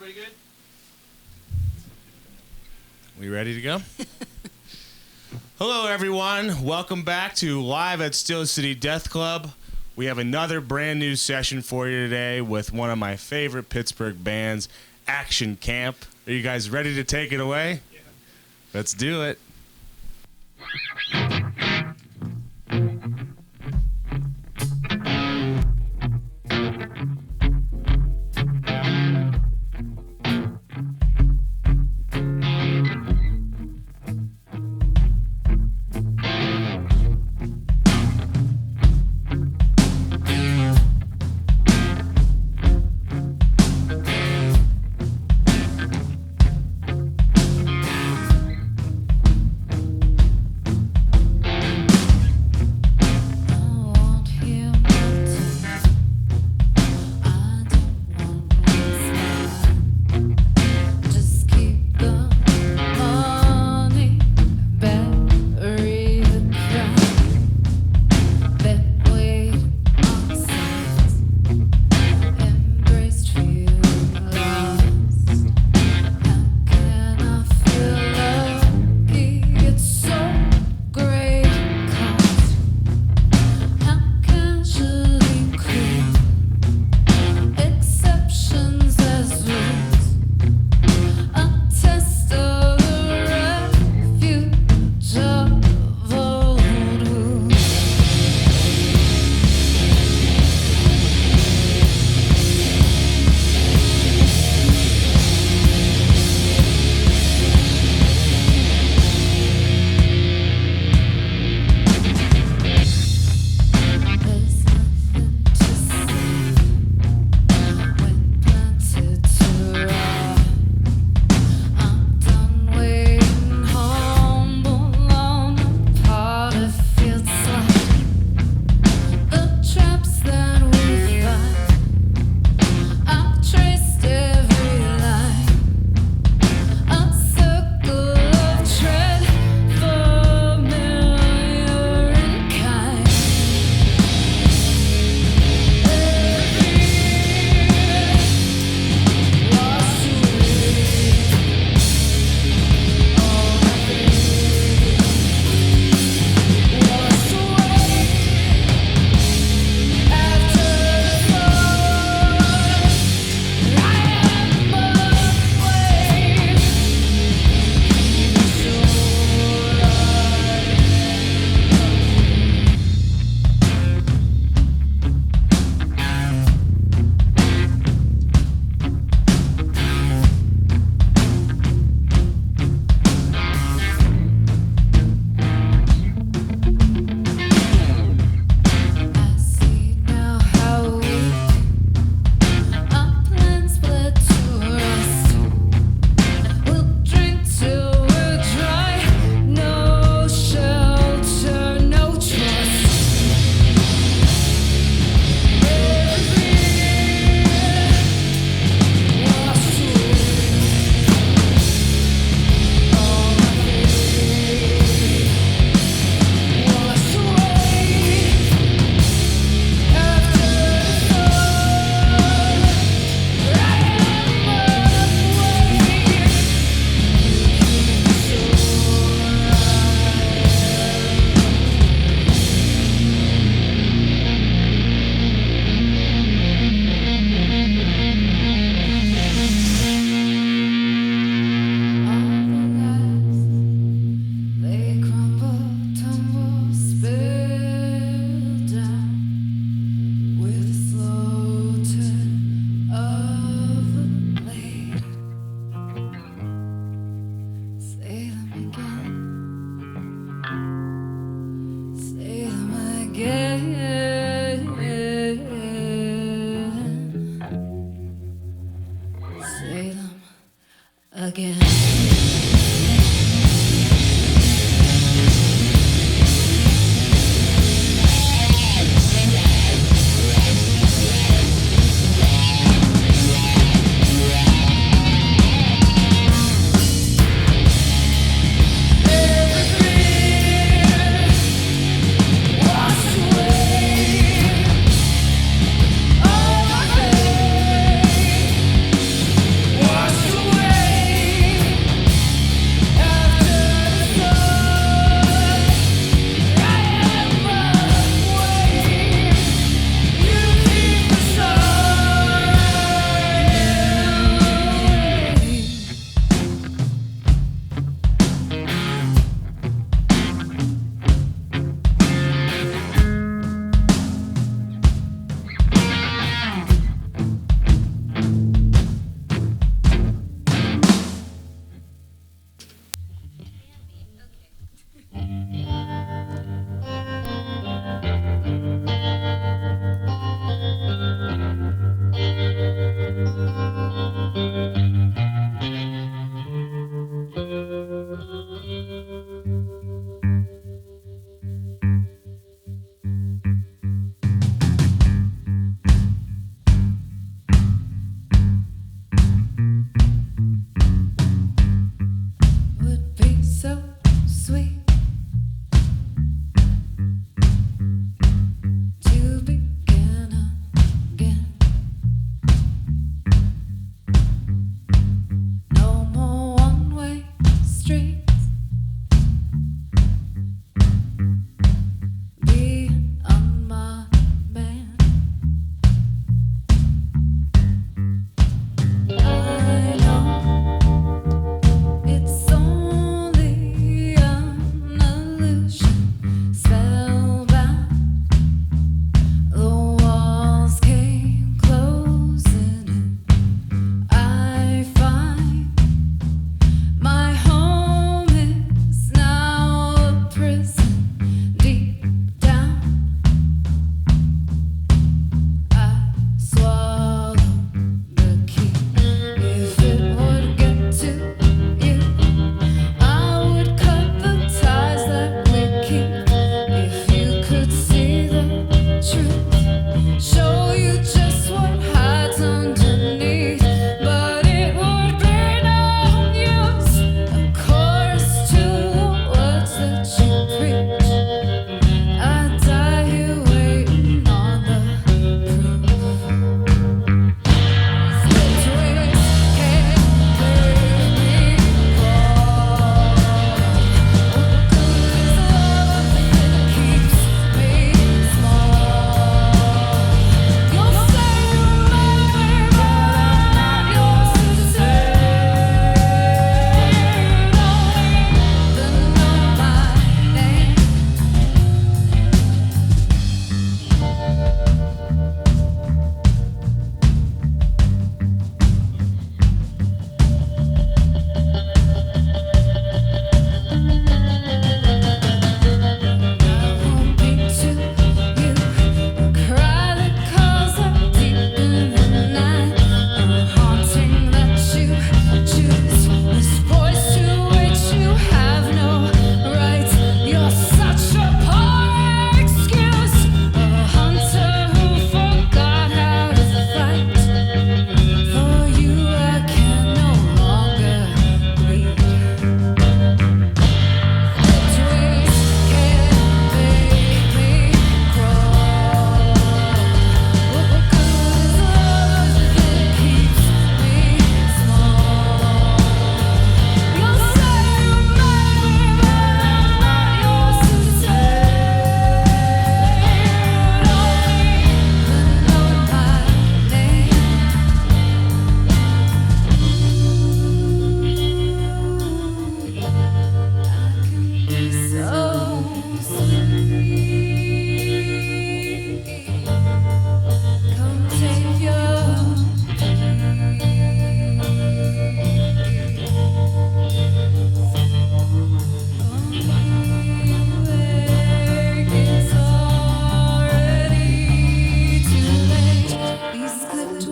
Everybody good? We ready to go? Hello, everyone. Welcome back to Live at Steel City Death Club. We have another brand new session for you today with one of my favorite Pittsburgh bands, Action Camp. Are you guys ready to take it away? Yeah. Let's do it.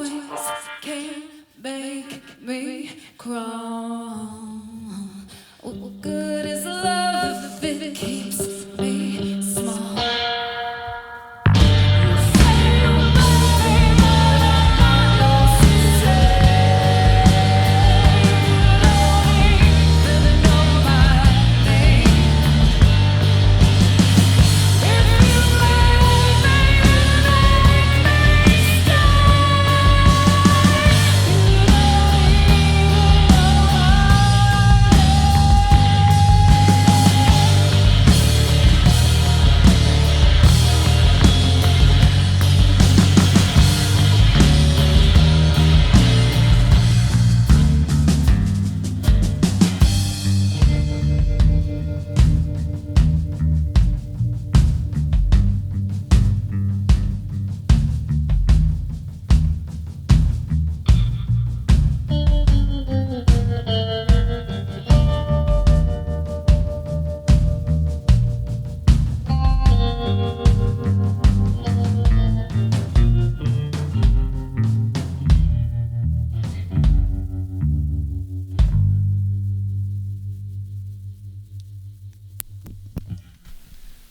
ways can make me crawl. What good is love if it keeps me small?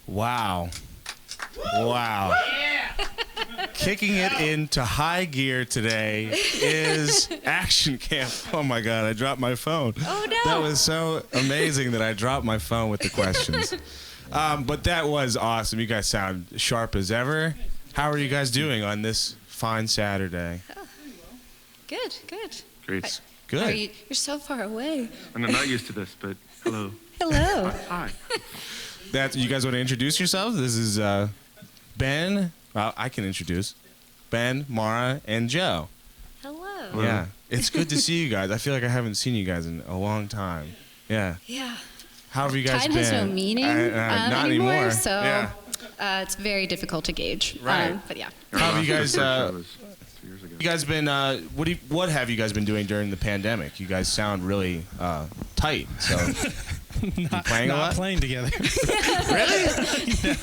Wow. Wow. Kicking it into high gear today is Action Camp. Oh my God, I dropped my phone. Oh no. That was so amazing that I dropped my phone with the questions. But that was awesome. You guys sound sharp as ever. How are you guys doing on this fine Saturday? Oh. Good, good. Great. Good. You're so far away. And I'm not used to this, but hello. Hello. Hi. You guys want to introduce yourselves? This is Ben. Well, I can introduce Ben, Mara, and Joe. Hello. Yeah, it's good to see you guys. I feel like I haven't seen you guys in a long time. Yeah. Yeah. How have you guys Time been? has no meaning not anymore, so Yeah. it's very difficult to gauge. Right. But yeah. How have you guys? Was 2 years ago. You guys been? What have you guys been doing during the pandemic? You guys sound really tight. So playing a lot? Not playing together. Really?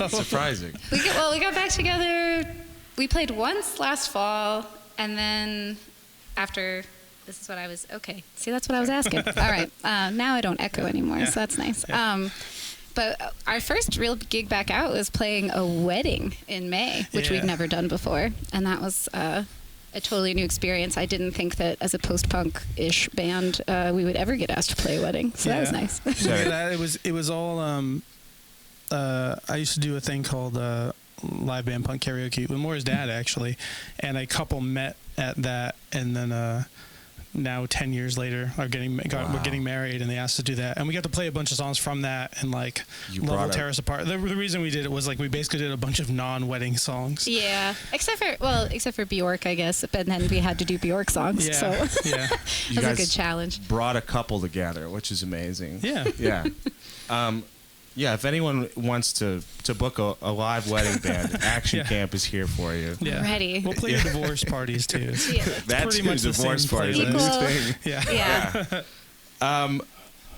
No. Surprising. We got back together. We played once last fall, and then after. This is what I was. Okay. See, that's what I was asking. All right. Now I don't echo anymore, so that's nice. Yeah. But our first real gig back out was playing a wedding in May, which we'd Yeah. never done before, and that was a totally new experience. I didn't think that as a post-punk-ish band we would ever get asked to play a wedding, so that was nice. It was all. I used to do a thing called live band punk karaoke with Moore's dad actually, and a couple met at that, and then. Now 10 years later we're getting married, and they asked us to do that, and we got to play a bunch of songs from that, and like Love Will Tear Us Apart. The reason we did it was like we basically did a bunch of non-wedding songs. Yeah, except for Bjork, I guess. But then we had to do Bjork songs, so Yeah. You that was a guys good challenge. brought a couple together, which is amazing. Yeah. Yeah. Yeah, if anyone wants to book a live wedding band, Action Camp is here for you. Yeah. Ready. We'll play divorce parties too. Yeah. That's pretty much the divorce same party. playlist. That's the thing. Yeah. Yeah.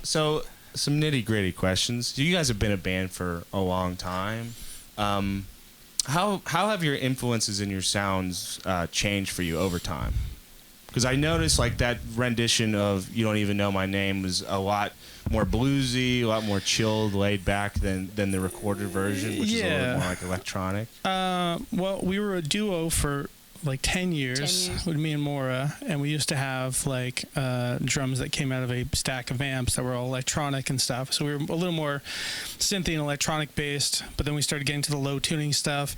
So some nitty gritty questions. You guys have been a band for a long time. How have your influences and your sounds changed for you over time? Because I noticed like that rendition of "You Don't Even Know My Name" was a lot more bluesy, a lot more chilled, laid back than the recorded version, which is a little bit more like electronic. Well, we were a duo for like 10 years with me and Maura, and we used to have like drums that came out of a stack of amps that were all electronic and stuff. So we were a little more synthy and electronic based, but then we started getting to the low tuning stuff.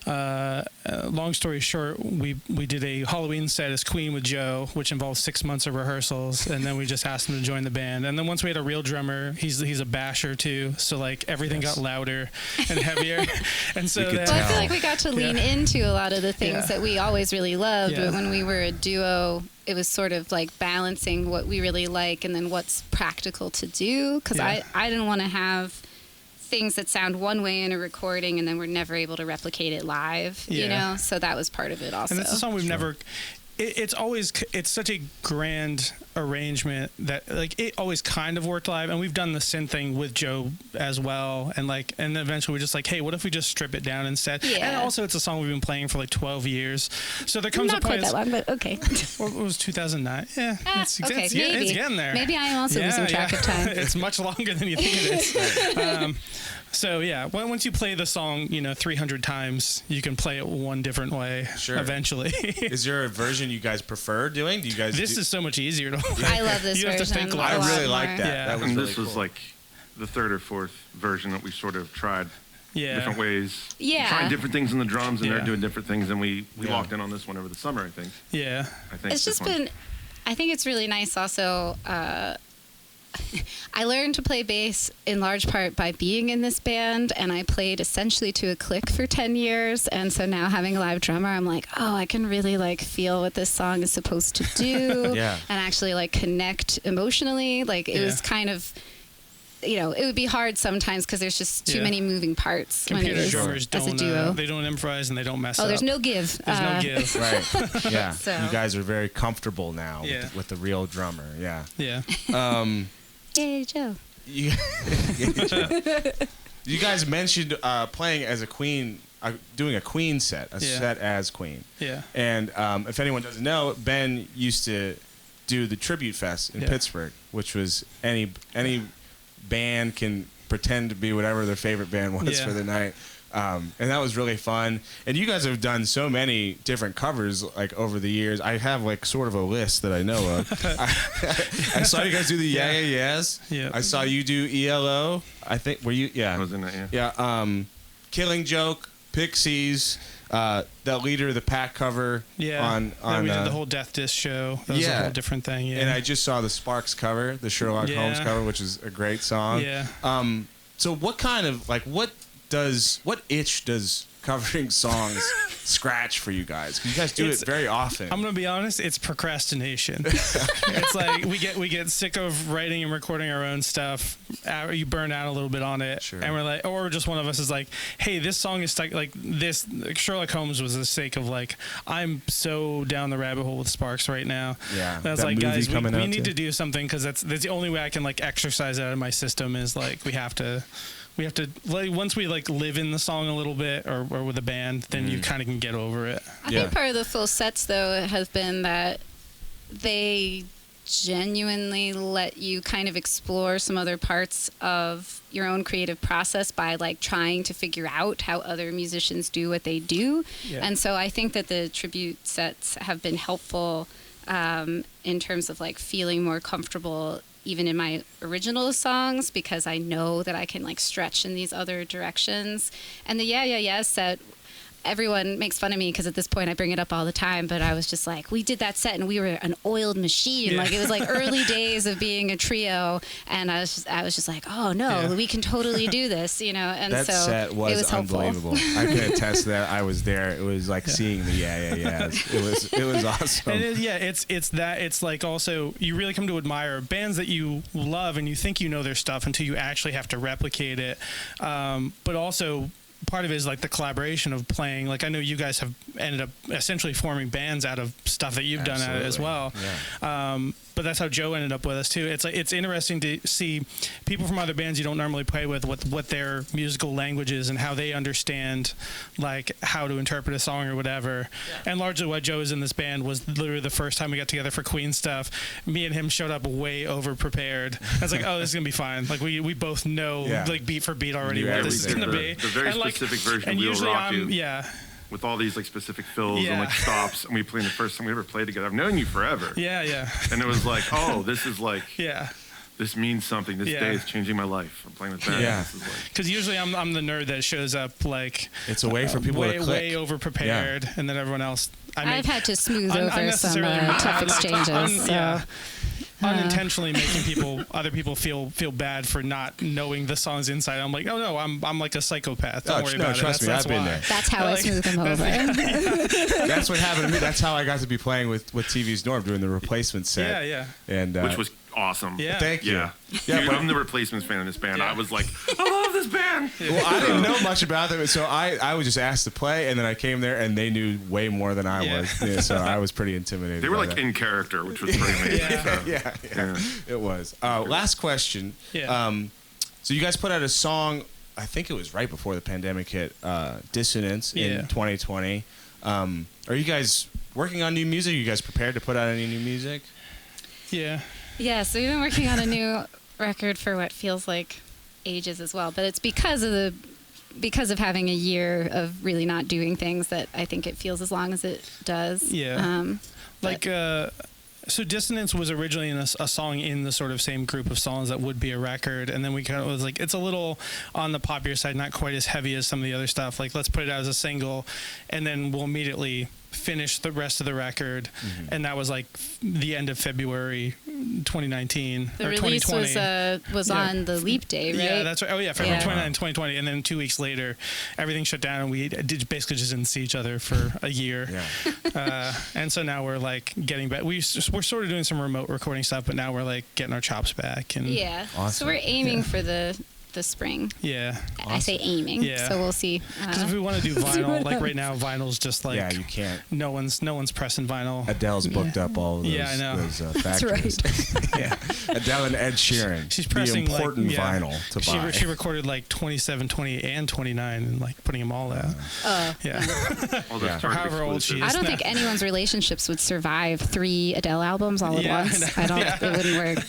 Long story short, we did a Halloween set as Queen with Joe, which involved 6 months of rehearsals, and then we just asked him to join the band. And then once we had a real drummer, he's a basher too, so like everything got louder and heavier. And so Well, I feel like we got to lean into a lot of the things that we always really loved, but when we were a duo, it was sort of like balancing what we really like and then what's practical to do, because I didn't want to have things that sound one way in a recording and then we're never able to replicate it live, you know? So that was part of it also. And it's a song we've never... It's such a grand arrangement that like it always kind of worked live, and we've done the synth thing with Joe as well, and then eventually we're just like, hey, what if we just strip it down instead? Yeah. And also it's a song we've been playing for like 12 years, so there comes Not a point. quite that long, but okay. What was 2009? Yeah, Okay, it's maybe. getting there. Maybe I am also losing track of time. It's much longer than you think it is. So yeah, once you play the song, 300 times, you can play it one different way. Sure. Eventually. Is there a version you guys prefer doing? Do you guys? This is so much easier to play. I love this You have to version. think a I lot. really like that. Yeah. That was And really this cool. was like the third or fourth version that we sort of tried different ways. Yeah. Trying different things in the drums, and Yeah. they're doing different things, and we Yeah. locked in on this one over the summer, I think. Yeah. I think It's just this one. been, I think it's really nice also. I learned to play bass in large part by being in this band, and I played essentially to a click for 10 years. And so now having a live drummer, I'm like, oh, I can really like feel what this song is supposed to do Yeah. and actually like connect emotionally. Like it was kind of, it would be hard sometimes because there's just too Yeah. many moving parts Computer when it is drummers as a don't duo. they don't improvise and they don't mess up. Oh, there's no give. There's no give. Right. Yeah. So- You guys are very comfortable now Yeah. with the real drummer. Yeah. Yeah. Yay, Joe. You, you guys mentioned playing as a Queen, doing a Queen set, set as Queen. Yeah. And if anyone doesn't know, Ben used to do the Tribute Fest in Yeah. Pittsburgh, which was any band can pretend to be whatever their favorite band was Yeah. for the night. And that was really fun. And you guys have done so many different covers like over the years. I have like sort of a list that I know of. I saw you guys do the Yeah Yeah Yeahs. Yeah. I saw you do ELO. I think were you? Yeah. I was in that, Yeah. Killing Joke, Pixies. The Leader of the Pack cover. Yeah. On Then we did the whole Death Disc show. That was a whole different thing. Yeah. And I just saw the Sparks cover, the Sherlock Holmes cover, which is a great song. Yeah. So what kind of what itch does covering songs scratch for you guys? 'Cause you guys do it very often. I'm gonna be honest, it's procrastination. It's like we get sick of writing and recording our own stuff. You burn out a little bit on it, Sure. and we're like, or just one of us is like, hey, this song is stuck. Like this, Sherlock Holmes was the sake of like, I'm so down the rabbit hole with Sparks right now. Yeah, that's that like, movie guys, coming we out need too. to do something because that's the only way I can like exercise it out of my system is like we have to like once we like live in the song a little bit or with a band, then you kind of can get over it. I think part of the full sets, though, has been that they genuinely let you kind of explore some other parts of your own creative process by like trying to figure out how other musicians do what they do. Yeah. And so I think that the tribute sets have been helpful in terms of like feeling more comfortable even in my original songs because I know that I can like stretch in these other directions. And the Yeah Yeah Yeah set, everyone makes fun of me because at this point I bring it up all the time, but I was just like, we did that set and we were an oiled machine. Yeah. Like it was like early days of being a trio, and I was just like, oh no, we can totally do this, And that so set it was was helpful. unbelievable. I can attest to that. I was there. It was like seeing the Yeah Yeah Yeahs. It was awesome. And it's like also you really come to admire bands that you love and you think you know their stuff until you actually have to replicate it. But also part of it is like the collaboration of playing. Like I know you guys have ended up essentially forming bands out of stuff that you've done as well. Yeah. But that's how Joe ended up with us too. It's like it's interesting to see people from other bands you don't normally play with what their musical language is and how they understand like how to interpret a song or whatever. Yeah. And largely why Joe is in this band was literally the first time we got together for Queen stuff. Me and him showed up way over prepared. I was like, oh, this is gonna be fine. Like we both know like beat for beat already what this is gonna be. The very specific version and We'll usually Rock You. Yeah. With all these like specific fills and like stops, and we played the first time we ever played together. I've known you forever. Yeah. And it was like, oh, this is like, yeah. This means something. This day is changing my life. I'm playing with that. Yeah. Because usually I'm the nerd that shows up like it's a way for people to click. Way over prepared, and then everyone else. I've had to smooth over some tough exchanges. Unintentionally making other people feel bad for not knowing the songs inside. I'm like, oh no, I'm like a psychopath. Don't worry about it. Trust me, I've been there. That's how I smooth them over. That's what happened to me. That's how I got to be playing with TV's Norm doing the Replacement set. Yeah. And which was awesome. Yeah. Thank you. Yeah. Dude, I'm the Replacements fan in this band. I was like, I love this band. Well, I didn't know much about them, so I was just asked to play, and then I came there, and they knew way more than I was. Yeah, so I was pretty intimidated. They were by like that. in character, which was pretty amazing. Yeah. It was. Last question. Yeah. So you guys put out a song, I think it was right before the pandemic hit, Dissonance in 2020. Are you guys working on new music? Are you guys prepared to put out any new music? Yeah. Yeah, so we've been working on a new record for what feels like ages as well, but it's because of having a year of really not doing things that I think it feels as long as it does. Yeah. So Dissonance was originally in a song in the sort of same group of songs that would be a record, and then we kind of was like, it's a little on the popular side, not quite as heavy as some of the other stuff. Like, let's put it out as a single, and then we'll immediately finish the rest of the record. And that was like the end of February 2019 The or release 2020. was on the Leap Day, right? Yeah, that's right. Oh yeah, February 29, 2020, and then 2 weeks later, everything shut down, and we basically just didn't see each other for a year. And so now we're like getting back. We're sort of doing some remote recording stuff, but now we're like getting our chops back. And Awesome. So we're aiming for the spring. Yeah. Awesome. I say aiming. Yeah. So we'll see. Because if we want to do vinyl, like right now, vinyl's just like you can't. No one's pressing vinyl. Adele's booked up all of those. I know. Those, That's factories. right. Adele and Ed Sheeran. She's pressing the important like, vinyl to buy. She recorded like 27, 28, and 29, and like putting them all out. Or however old she is. I don't think anyone's relationships would survive 3 Adele albums all at once. I don't. It wouldn't work.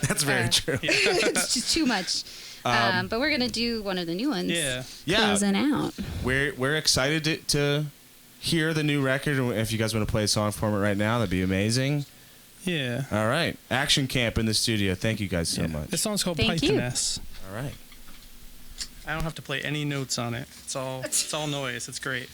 That's very true. It's just too much. But we're gonna do one of the new ones. Closing out. We're excited to hear the new record. If you guys want to play a song for it right now, that'd be amazing. Yeah. All right. Action Camp in the studio. Thank you guys so much. This song's called Thank you. Pythoness. All right. I don't have to play any notes on it. It's all noise. It's great.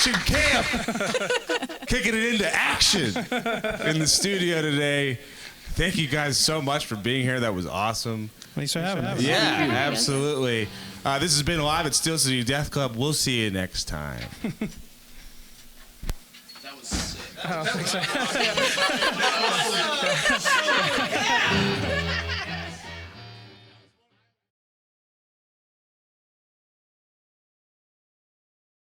Action Camp, kicking it into action in the studio today. Thank you guys so much for being here. That was awesome. Thanks for having us. Yeah, absolutely. This has been live at Steel City Death Club. We'll see you next time. That was sick. Oh, thanks.